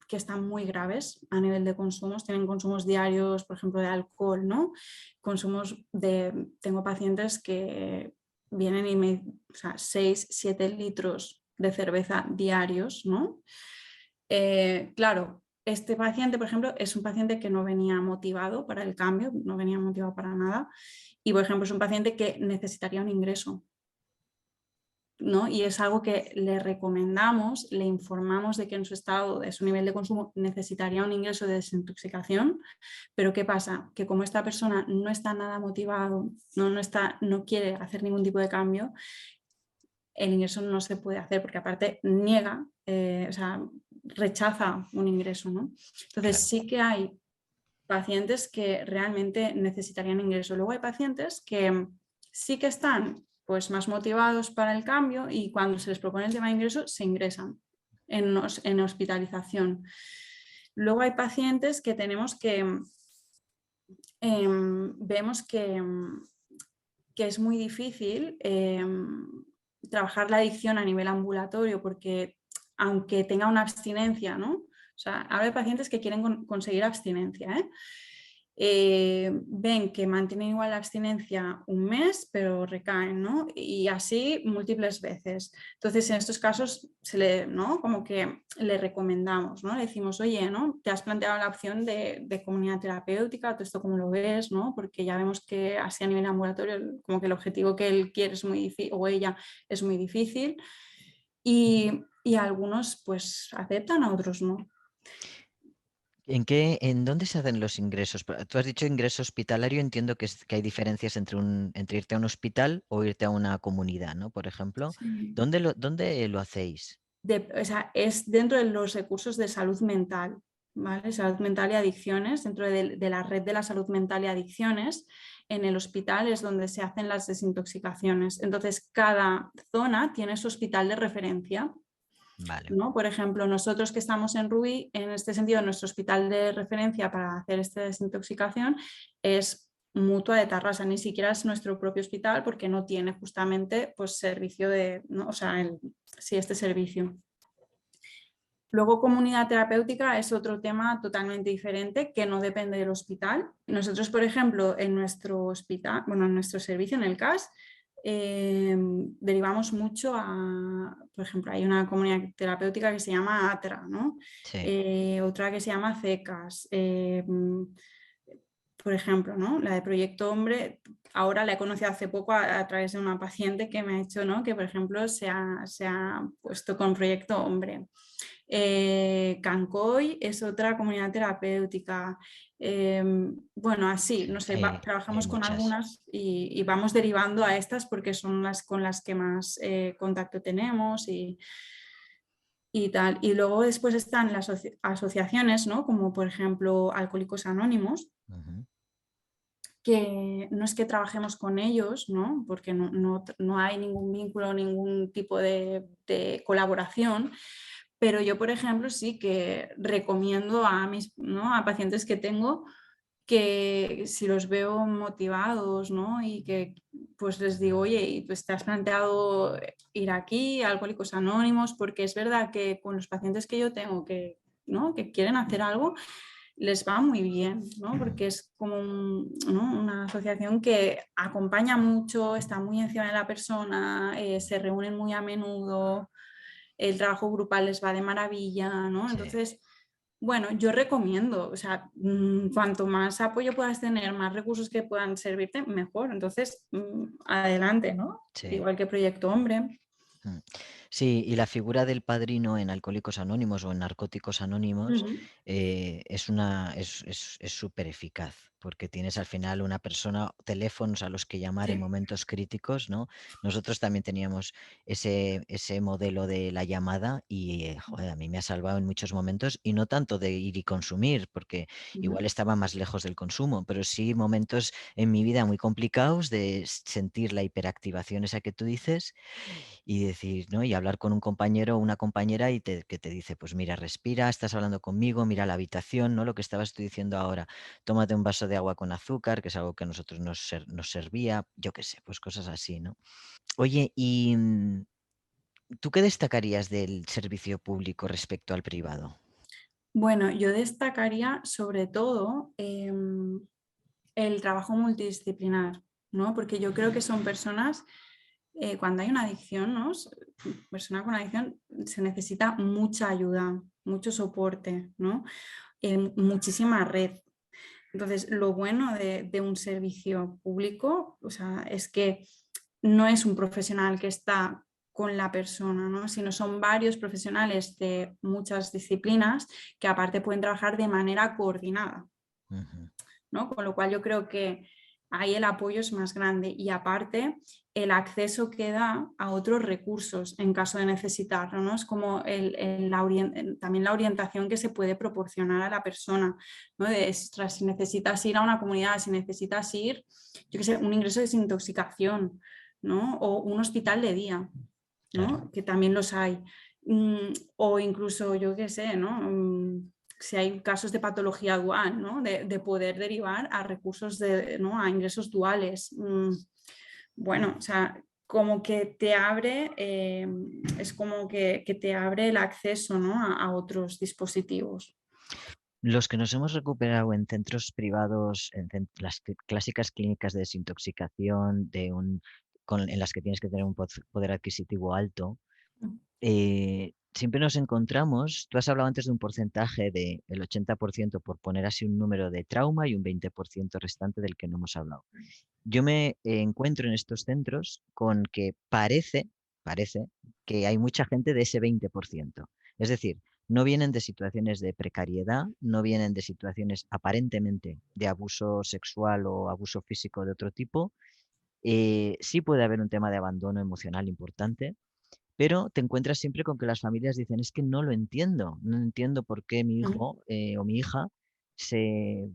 que están muy graves a nivel de consumos, tienen consumos diarios, por ejemplo, de alcohol, ¿no? Tengo pacientes que vienen o sea, 6, 7 litros de cerveza diarios, ¿no? Claro, este paciente, por ejemplo, es un paciente que no venía motivado para el cambio, no venía motivado para nada. Y, por ejemplo, es un paciente que necesitaría un ingreso. ¿no? Y es algo que le recomendamos, le informamos de que en su estado, de su nivel de consumo, necesitaría un ingreso de desintoxicación, pero ¿qué pasa? Que como esta persona no está nada motivado, no quiere hacer ningún tipo de cambio, el ingreso no se puede hacer porque aparte niega, o sea, rechaza un ingreso, ¿no? Entonces Claro. sí que hay pacientes que realmente necesitarían ingreso. Luego hay pacientes que sí que están pues más motivados para el cambio y cuando se les propone el tema de ingreso se ingresan en hospitalización. Luego hay pacientes que tenemos que vemos que es muy difícil trabajar la adicción a nivel ambulatorio porque aunque tenga una abstinencia, ¿no? O sea, ahora hay pacientes que quieren conseguir abstinencia, ¿eh? Ven que mantienen igual la abstinencia un mes, pero recaen, ¿no? Y así múltiples veces. Entonces, en estos casos, ¿no? Como que le recomendamos, ¿no? Le decimos, oye, ¿no? Te has planteado la opción de comunidad terapéutica, ¿tú esto cómo lo ves, ¿no? Porque ya vemos que así a nivel ambulatorio, como que el objetivo que él quiere es muy difícil, o ella es muy difícil. Y algunos, pues, aceptan, a otros no. ¿En dónde se hacen los ingresos? Tú has dicho ingreso hospitalario, entiendo que hay diferencias entre irte a un hospital o irte a una comunidad, ¿no? Por ejemplo, Sí. ¿dónde lo hacéis? O sea, es dentro de los recursos de salud mental, ¿vale? Salud mental y adicciones, dentro de la red de la salud mental y adicciones, en el hospital es donde se hacen las desintoxicaciones. Entonces, cada zona tiene su hospital de referencia, Vale. ¿no? Por ejemplo, nosotros que estamos en Rubí, en este sentido, nuestro hospital de referencia para hacer esta desintoxicación es Mutua de Tarrasa, ni siquiera es nuestro propio hospital porque no tiene justamente pues servicio de, ¿no? O sea, sí, este servicio. Luego, comunidad terapéutica es otro tema totalmente diferente que no depende del hospital. Nosotros, por ejemplo, en nuestro hospital, bueno, en nuestro servicio, en el CAS, derivamos mucho a, por ejemplo, hay una comunidad terapéutica que se llama ATRA, ¿no? Sí. Otra que se llama CECAS. Por ejemplo, ¿no? La de Proyecto Hombre, ahora la he conocido hace poco a través de una paciente que me ha dicho, ¿no? Que, por ejemplo, se ha puesto con Proyecto Hombre. Cancoy es otra comunidad terapéutica. Bueno, así, no sé, Hay trabajamos con muchas. algunas y vamos derivando a estas porque son las con las que más contacto tenemos y tal. Y luego después están las asociaciones, ¿no? Como por ejemplo Alcohólicos Anónimos, Ujú. que no es que trabajemos con ellos, ¿no? Porque no hay ningún vínculo, ningún tipo de colaboración, pero yo, por ejemplo, sí que recomiendo a ¿no? a pacientes que tengo que si los veo motivados, ¿no? Y que pues les digo, oye, ¿y pues te has planteado ir aquí a Alcohólicos Anónimos? Porque es verdad que con los pacientes que yo tengo que, ¿no? que quieren hacer algo, les va muy bien, ¿no? Porque es como ¿no? una asociación que acompaña mucho, está muy encima de la persona, se reúnen muy a menudo, el trabajo grupal les va de maravilla, ¿no? Sí, Entonces, bueno, yo recomiendo, o sea, cuanto más apoyo puedas tener, más recursos que puedan servirte, mejor. Entonces, adelante, ¿no? sí. Igual que Proyecto Hombre. Mm. Sí, y la figura del padrino en Alcohólicos Anónimos o en Narcóticos Anónimos Ujú. es súper eficaz, porque tienes al final una persona, teléfonos a los que llamar en Sí. momentos críticos, ¿no? Nosotros también teníamos ese modelo de la llamada y, joder, a mí me ha salvado en muchos momentos y no tanto de ir y consumir, porque Ujú. igual estaba más lejos del consumo, pero sí momentos en mi vida muy complicados de sentir la hiperactivación esa que tú dices y decir, ¿no? Y hablar con un compañero o una compañera que te dice, pues mira, respira, estás hablando conmigo, mira la habitación, ¿no? Lo que estabas tú diciendo ahora, tómate un vaso de agua con azúcar, que es algo que a nosotros nos servía, yo qué sé, pues cosas así, ¿no? Oye, ¿y tú qué destacarías del servicio público respecto al privado? Bueno, yo destacaría sobre todo el trabajo multidisciplinar, ¿no? Porque yo creo que son personas, cuando hay una adicción, ¿no? Persona con adicción se necesita mucha ayuda, mucho soporte, ¿no? Muchísima red. Entonces, lo bueno de un servicio público, o sea, es que no es un profesional que está con la persona, ¿no? Sino son varios profesionales de muchas disciplinas que aparte pueden trabajar de manera coordinada, Ujú. ¿no? Con lo cual yo creo que ahí el apoyo es más grande y aparte el acceso que da a otros recursos en caso de necesitarlo, ¿no? Es como también la orientación que se puede proporcionar a la persona, ¿no? Si necesitas ir a una comunidad, si necesitas ir, yo qué sé, un ingreso de desintoxicación, ¿no? O un hospital de día, Claro. ¿no? Que también los hay. O incluso, yo qué sé, ¿no? Si hay casos de patología dual, ¿no? De poder derivar a recursos, ¿no? A ingresos duales. Bueno, o sea, como que te abre, es como que te abre el acceso, ¿no? A otros dispositivos. Los que nos hemos recuperado en centros privados, las clásicas clínicas de desintoxicación, en las que tienes que tener un poder adquisitivo alto, siempre nos encontramos, tú has hablado antes de un porcentaje del 80%, por poner así un número, de trauma y un 20% restante del que no hemos hablado. Yo me encuentro en estos centros con que parece que hay mucha gente de ese 20%. Es decir, no vienen de situaciones de precariedad, no vienen de situaciones aparentemente de abuso sexual o abuso físico de otro tipo. Sí puede haber un tema de abandono emocional importante, pero te encuentras siempre con que las familias dicen, es que no entiendo por qué mi Mm. hijo o mi hija se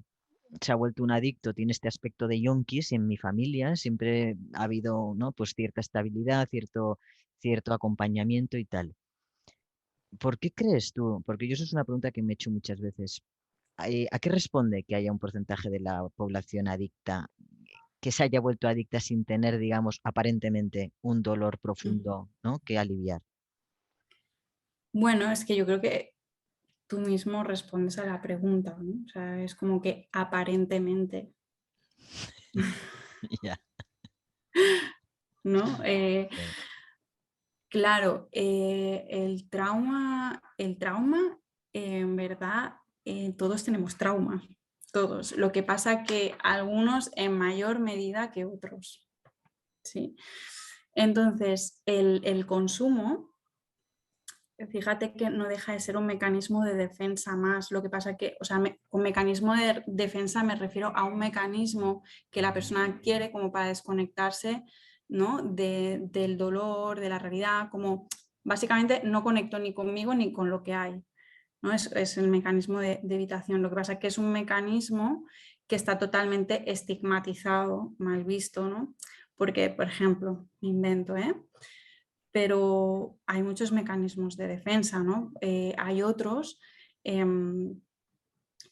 se ha vuelto un adicto, tiene este aspecto de yonkis, y en mi familia siempre ha habido, ¿no? Pues cierta estabilidad, cierto acompañamiento y tal. ¿Por qué crees tú? Porque yo eso es una pregunta que me he hecho muchas veces. ¿A qué responde que haya un porcentaje de la población adicta que se haya vuelto adicta sin tener, digamos, aparentemente un dolor Mm. profundo, ¿no? que aliviar? Bueno, es que yo creo que tú mismo respondes a la pregunta, ¿no? O sea, es como que aparentemente, Ya. ¿no? Sí. Claro, el trauma, en verdad, todos tenemos trauma, todos. Lo que pasa que algunos en mayor medida que otros, ¿sí? Entonces, el consumo, fíjate que no deja de ser un mecanismo de defensa más. Lo que pasa que, o sea, con mecanismo de defensa me refiero a un mecanismo que la persona quiere como para desconectarse, ¿no? Del dolor, de la realidad, como básicamente no conecto ni conmigo ni con lo que hay, ¿no? Es el mecanismo de evitación. Lo que pasa es que es un mecanismo que está totalmente estigmatizado, mal visto, ¿no? Porque, por ejemplo, me invento, ¿eh? Pero hay muchos mecanismos de defensa, ¿no? Hay otros, em,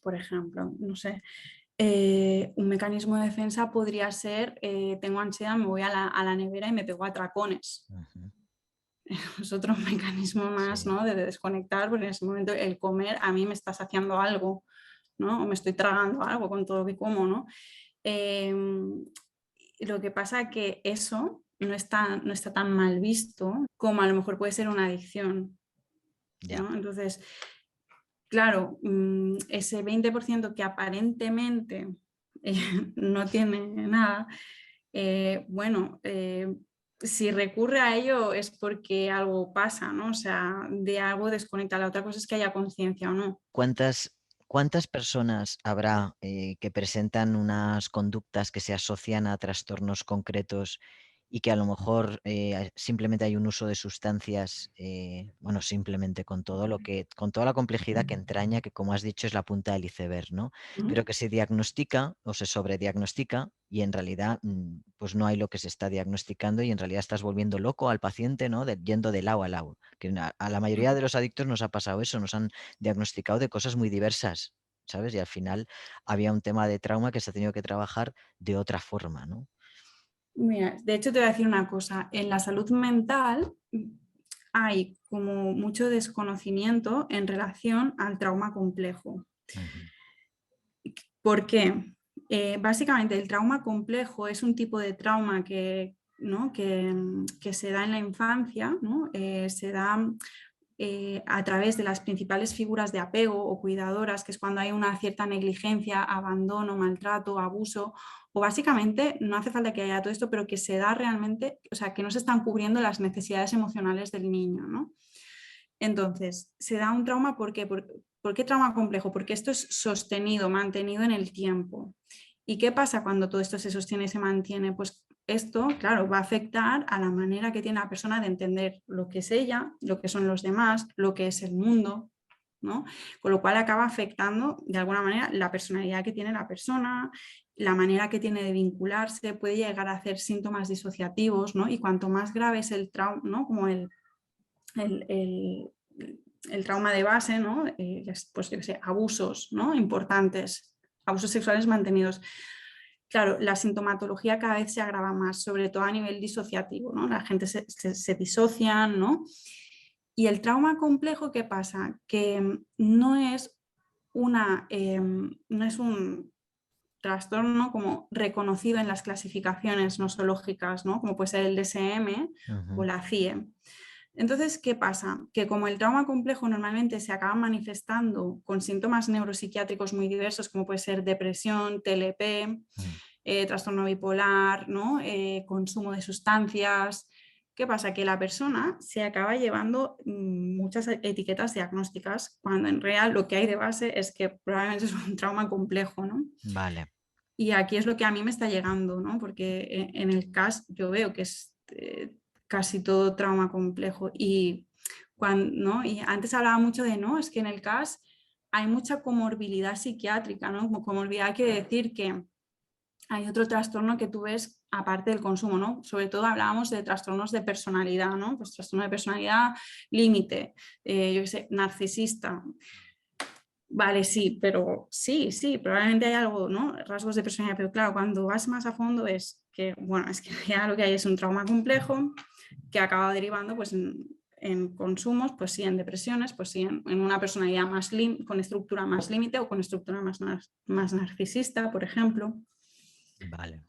por ejemplo, no sé, un mecanismo de defensa podría ser, tengo ansiedad, me voy a la nevera y me pego a tracones. Ujú. Es otro mecanismo más, Sí. ¿no? De desconectar, porque en ese momento el comer a mí me está saciando algo, ¿no? O me estoy tragando algo con todo lo que como, ¿no? Em, lo que pasa que eso no está tan mal visto como a lo mejor puede ser una adicción, Ya. ¿no? Entonces, claro, ese 20% que aparentemente eh, no tiene nada, bueno, si recurre a ello es porque algo pasa, ¿no? O sea, de algo desconecta. La otra cosa es que haya conciencia o no. ¿Cuántas, cuántas personas habrá que presentan unas conductas que se asocian a trastornos concretos y que a lo mejor simplemente hay un uso de sustancias, bueno, simplemente con toda la complejidad que entraña, que como has dicho es la punta del iceberg, ¿no? Pero ¿No? que se diagnostica o se sobrediagnostica y en realidad pues no hay lo que se está diagnosticando y en realidad estás volviendo loco al paciente, ¿no? Yendo de lado a lado. Que a la mayoría de los adictos nos ha pasado eso, nos han diagnosticado de cosas muy diversas, ¿sabes? Y al final había un tema de trauma que se ha tenido que trabajar de otra forma, ¿no? Mira, de hecho te voy a decir una cosa, en la salud mental hay como mucho desconocimiento en relación al trauma complejo. Ujú. ¿Por qué? Básicamente el trauma complejo es un tipo de trauma que, ¿no? que se da en la infancia, ¿no? Se da a través de las principales figuras de apego o cuidadoras, que es cuando hay una cierta negligencia, abandono, maltrato, abuso, o básicamente no hace falta que haya todo esto, pero que se da realmente, o sea, que no se están cubriendo las necesidades emocionales del niño, ¿no? Entonces, se da un trauma, ¿por qué? ¿Por qué trauma complejo? Porque esto es sostenido, mantenido en el tiempo. ¿Y qué pasa cuando todo esto se sostiene y se mantiene? Pues esto, claro, va a afectar a la manera que tiene la persona de entender lo que es ella, lo que son los demás, lo que es el mundo, ¿no? Con lo cual acaba afectando de alguna manera la personalidad que tiene la persona, la manera que tiene de vincularse, puede llegar a hacer síntomas disociativos, ¿no? Y cuanto más grave es el trauma, ¿no? Como el, el, el trauma de base, ¿no? Pues yo qué sé, abusos, ¿no? Importantes, abusos sexuales mantenidos. Claro, la sintomatología cada vez se agrava más, sobre todo a nivel disociativo, ¿no? La gente se disocia, ¿no? Y el trauma complejo, ¿qué pasa? Que no es no es un trastorno como reconocido en las clasificaciones nosológicas, ¿no? Como puede ser el DSM o la CIE. Entonces, ¿qué pasa? Que como el trauma complejo normalmente se acaba manifestando con síntomas neuropsiquiátricos muy diversos, como puede ser depresión, TLP, trastorno bipolar, ¿no? Consumo de sustancias. ¿Qué pasa? Que la persona se acaba llevando muchas etiquetas diagnósticas, cuando en real lo que hay de base es que probablemente es un trauma complejo, ¿no? Vale. Y aquí es lo que a mí me está llegando, ¿no? Porque en el CAS yo veo que es casi todo trauma complejo. ¿No? Y antes hablaba mucho de, no, es que en el CAS hay mucha comorbilidad psiquiátrica, ¿no? Como comorbilidad quiere decir que hay otro trastorno que tú ves aparte del consumo, ¿no? Sobre todo hablábamos de trastornos de personalidad, ¿no? Pues trastorno de personalidad límite, yo qué sé, narcisista. Vale, sí, pero sí, probablemente hay algo, ¿no? Rasgos de personalidad, pero claro, cuando vas más a fondo es que, bueno, es que ya lo que hay es un trauma complejo que acaba derivando pues en consumos, pues sí, en depresiones, pues sí, en una personalidad más con estructura más límite o con estructura más narcisista, por ejemplo. Vale.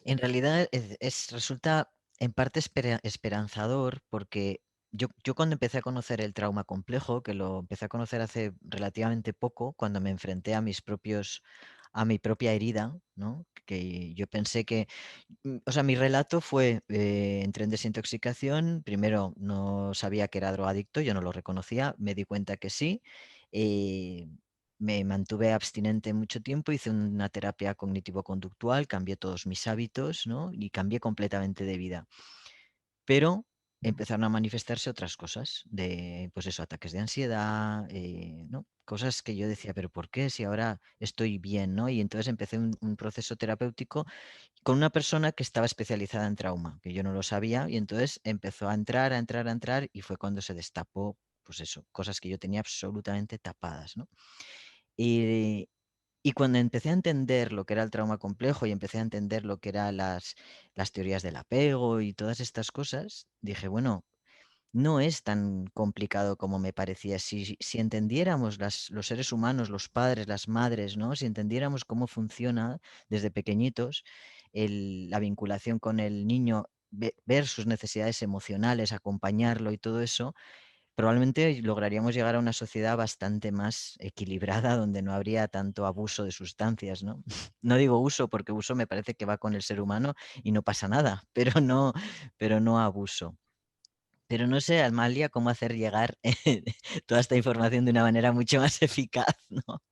En realidad resulta en parte esperanzador porque yo cuando empecé a conocer el trauma complejo, que lo empecé a conocer hace relativamente poco, cuando me enfrenté a mi propia herida, ¿no? Que yo pensé que, o sea, mi relato fue, entré en desintoxicación, primero no sabía que era drogadicto, yo no lo reconocía, me di cuenta que sí, eh, me mantuve abstinente mucho tiempo, hice una terapia cognitivo-conductual, cambié todos mis hábitos, ¿no? Y cambié completamente de vida. Pero empezaron a manifestarse otras cosas, de, pues eso, ataques de ansiedad, ¿no? Cosas que yo decía, pero ¿por qué? Si ahora estoy bien, ¿no? Y entonces empecé un proceso terapéutico con una persona que estaba especializada en trauma, que yo no lo sabía, y entonces empezó a entrar, a entrar, a entrar, y fue cuando se destapó, pues eso, cosas que yo tenía absolutamente tapadas, ¿no? Y, y cuando empecé a entender lo que era el trauma complejo y empecé a entender lo que eran las teorías del apego y todas estas cosas, dije, bueno, no es tan complicado como me parecía. Si entendiéramos los seres humanos, los padres, las madres, ¿no? Si entendiéramos cómo funciona desde pequeñitos la vinculación con el niño, ver sus necesidades emocionales, acompañarlo y todo eso, probablemente lograríamos llegar a una sociedad bastante más equilibrada, donde no habría tanto abuso de sustancias, ¿no? No digo uso, porque uso me parece que va con el ser humano y no pasa nada, pero no abuso. Pero no sé, Amalia, cómo hacer llegar toda esta información de una manera mucho más eficaz, ¿no?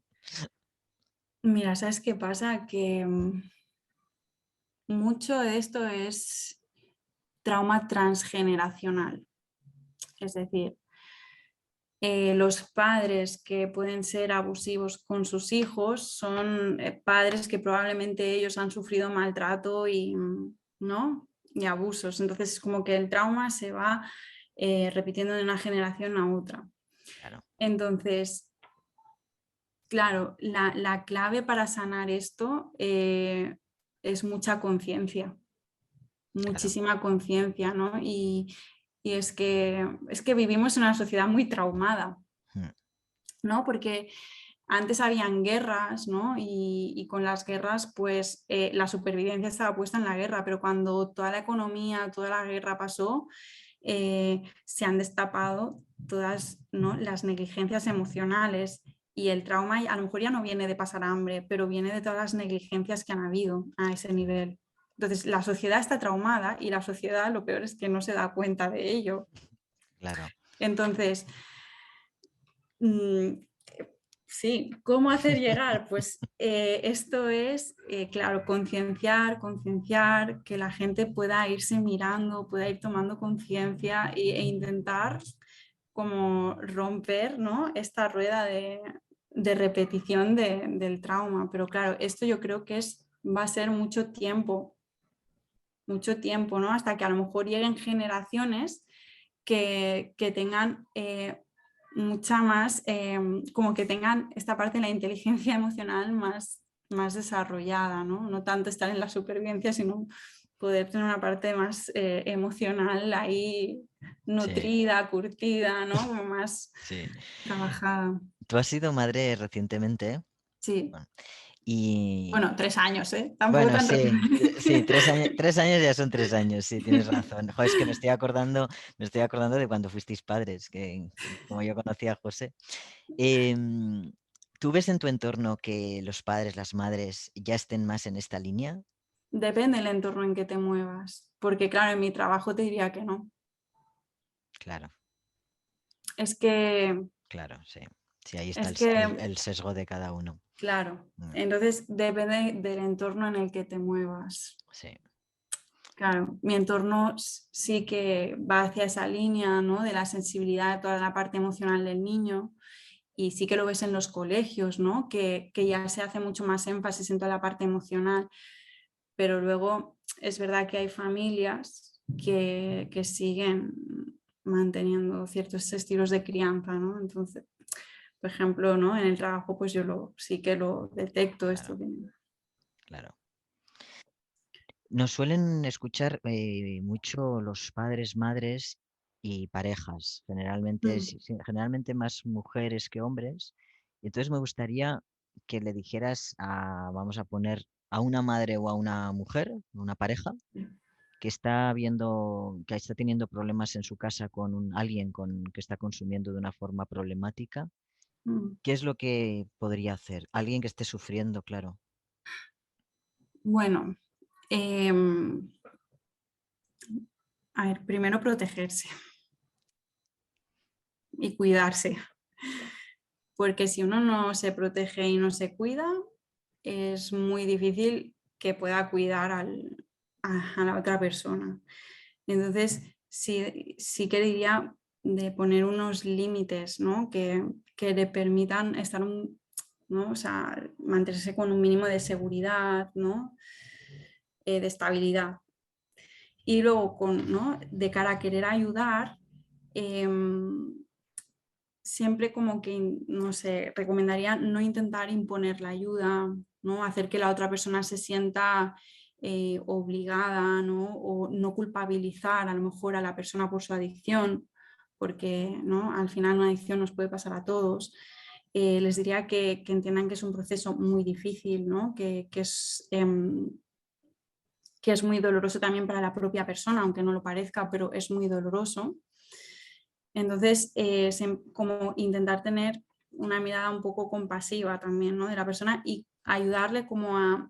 Mira, ¿sabes qué pasa? Que mucho de esto es trauma transgeneracional. Es decir, los padres que pueden ser abusivos con sus hijos son padres que probablemente ellos han sufrido maltrato ¿no? Y abusos. Entonces, es como que el trauma se va repitiendo de una generación a otra. Claro, Entonces, claro, la clave para sanar esto es mucha conciencia, claro. muchísima conciencia, ¿no? Y es que vivimos en una sociedad muy traumada, Mm, ¿no? Porque antes habían guerras, ¿no? Y con las guerras, pues la supervivencia estaba puesta en la guerra, pero cuando toda la economía, toda la guerra pasó, se han destapado todas, ¿no?, las negligencias emocionales, y el trauma a lo mejor ya no viene de pasar hambre, pero viene de todas las negligencias que han habido a ese nivel. Entonces, la sociedad está traumada y la sociedad, lo peor es que no se da cuenta de ello. Claro. Entonces, mm, sí, ¿cómo hacer llegar? Pues esto es, claro, concienciar, que la gente pueda irse mirando, pueda ir tomando conciencia e intentar como romper, ¿no?, esta rueda de repetición del trauma. Pero claro, esto yo creo que va a ser mucho tiempo, ¿no? Hasta que a lo mejor lleguen generaciones que tengan mucha más, como que tengan esta parte de la inteligencia emocional más desarrollada, ¿no? No tanto estar en la supervivencia, sino poder tener una parte más emocional ahí Sí, nutrida, curtida, ¿no? Como más sí. trabajada. Tú has sido madre recientemente, Sí. bueno, y Bueno, 3 años, ¿eh? Tampoco bueno, tan sí, reciente. sí, 3 años, 3 años ya son 3 años, sí, tienes razón. Jo, es que me estoy acordando de cuando fuisteis padres, que como yo conocí a José. Em, ¿Tú ves en tu entorno que los padres, las madres ya estén más en esta línea? Depende del entorno en que te muevas, porque claro, en mi trabajo te diría que no. Claro, Es que, claro, sí. Sí, ahí está es el, que, el sesgo de cada uno. claro, Mm, entonces depende del entorno en el que te muevas. sí, Claro, mi entorno sí que va hacia esa línea, ¿no?, de la sensibilidad de toda la parte emocional del niño, y sí que lo ves en los colegios, ¿no?, que ya se hace mucho más énfasis en toda la parte emocional, pero luego es verdad que hay familias que siguen manteniendo ciertos estilos de crianza, ¿no? Entonces, por ejemplo, ¿no?, en el trabajo pues yo sí que lo detecto esto claro, de... claro. Nos suelen escuchar mucho los padres, madres y parejas, generalmente, Mm, generalmente más mujeres que hombres. Y entonces me gustaría que le dijeras a, vamos a poner, a una madre o a una mujer, una pareja, que está viendo, que está teniendo problemas en su casa con alguien que está consumiendo de una forma problemática. mm. ¿Qué es lo que podría hacer? Alguien que esté sufriendo, claro. Bueno, em, a ver, primero protegerse y cuidarse, porque si uno no se protege y no se cuida, es muy difícil que pueda cuidar a la otra persona. Entonces, sí que diría de poner unos límites, ¿no?, que le permitan estar ¿no?, o sea, mantenerse con un mínimo de seguridad, ¿no?, de estabilidad. Y luego, ¿no?, de cara a querer ayudar, em, siempre como que, no sé, recomendaría no intentar imponer la ayuda, ¿no?, hacer que la otra persona se sienta obligada, ¿no?, o no culpabilizar a lo mejor a la persona por su adicción, porque, ¿no?, al final una adicción nos puede pasar a todos. Les diría que entiendan que es un proceso muy difícil, ¿no?, que es muy doloroso también para la propia persona, aunque no lo parezca, pero es muy doloroso. Entonces, como intentar tener una mirada un poco compasiva también, ¿no?, de la persona, y ayudarle como a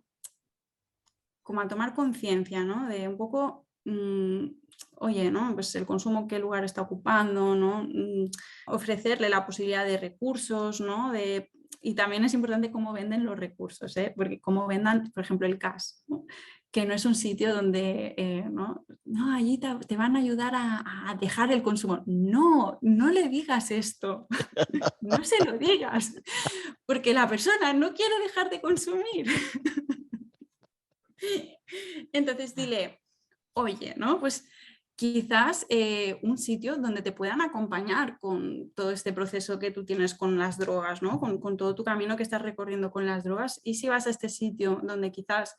tomar conciencia, ¿no?, de un poco, oye, ¿no?, pues el consumo, qué lugar está ocupando, ¿no? Ofrecerle la posibilidad de recursos, ¿no? Y también es importante cómo venden los recursos, ¿eh? Porque cómo vendan, por ejemplo, el cash, ¿no?, que no es un sitio donde, ¿no? No, allí te van a ayudar a dejar el consumo. No, no le digas esto, no se lo digas, porque la persona no quiere dejar de consumir. Entonces dile, oye, ¿no? Pues quizás un sitio donde te puedan acompañar con todo este proceso que tú tienes con las drogas, ¿no? Con todo tu camino que estás recorriendo con las drogas. Y si vas a este sitio donde quizás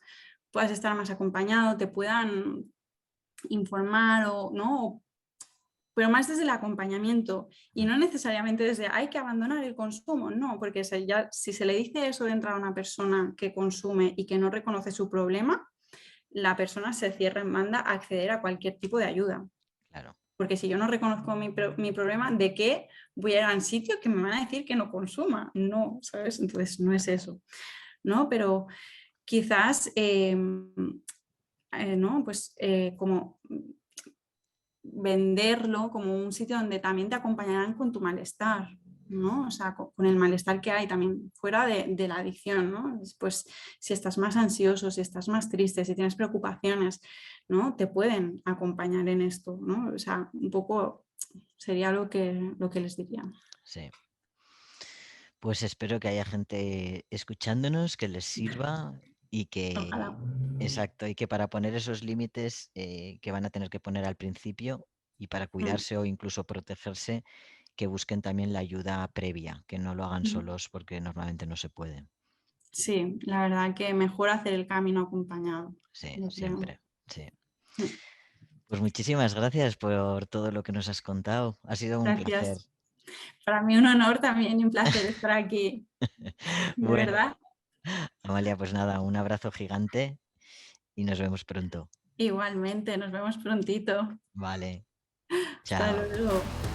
puedas estar más acompañado, te puedan informar o, ¿no? Pero más desde el acompañamiento y Mm, no necesariamente desde hay que abandonar el consumo, no, porque si se le dice eso de entrada a una persona que consume y que no reconoce su problema, la persona se cierra en banda a acceder a cualquier tipo de ayuda. claro. Porque si yo no reconozco mi problema, ¿de qué voy a ir a un sitio que me van a decir que no consuma? No, ¿sabes? Entonces no es eso, ¿no? Pero quizás, ¿no? Pues como venderlo como un sitio donde también te acompañarán con tu malestar, ¿no? O sea, con el malestar que hay también fuera de la adicción, ¿no? Pues si estás más ansioso, si estás más triste, si tienes preocupaciones, ¿no? Te pueden acompañar en esto, ¿no? O sea, un poco sería lo que les diría. Sí. Pues espero que haya gente escuchándonos, que les sirva y Ojalá. que, exacto, y que para poner esos límites que van a tener que poner al principio y para Mm, cuidarse o incluso protegerse, que busquen también la ayuda previa, que no lo hagan mm. solos porque normalmente no se puede. Sí, la verdad que mejor hacer el camino acompañado, Sí, yo creo. siempre. Sí. Mm. Pues muchísimas gracias por todo lo que nos has contado. Ha sido un placer. Gracias. Para mí un honor también y un placer estar aquí, de Bueno, verdad. Amalia, pues nada, un abrazo gigante y nos vemos pronto. Igualmente, nos vemos prontito. Vale, Hasta chao. luego.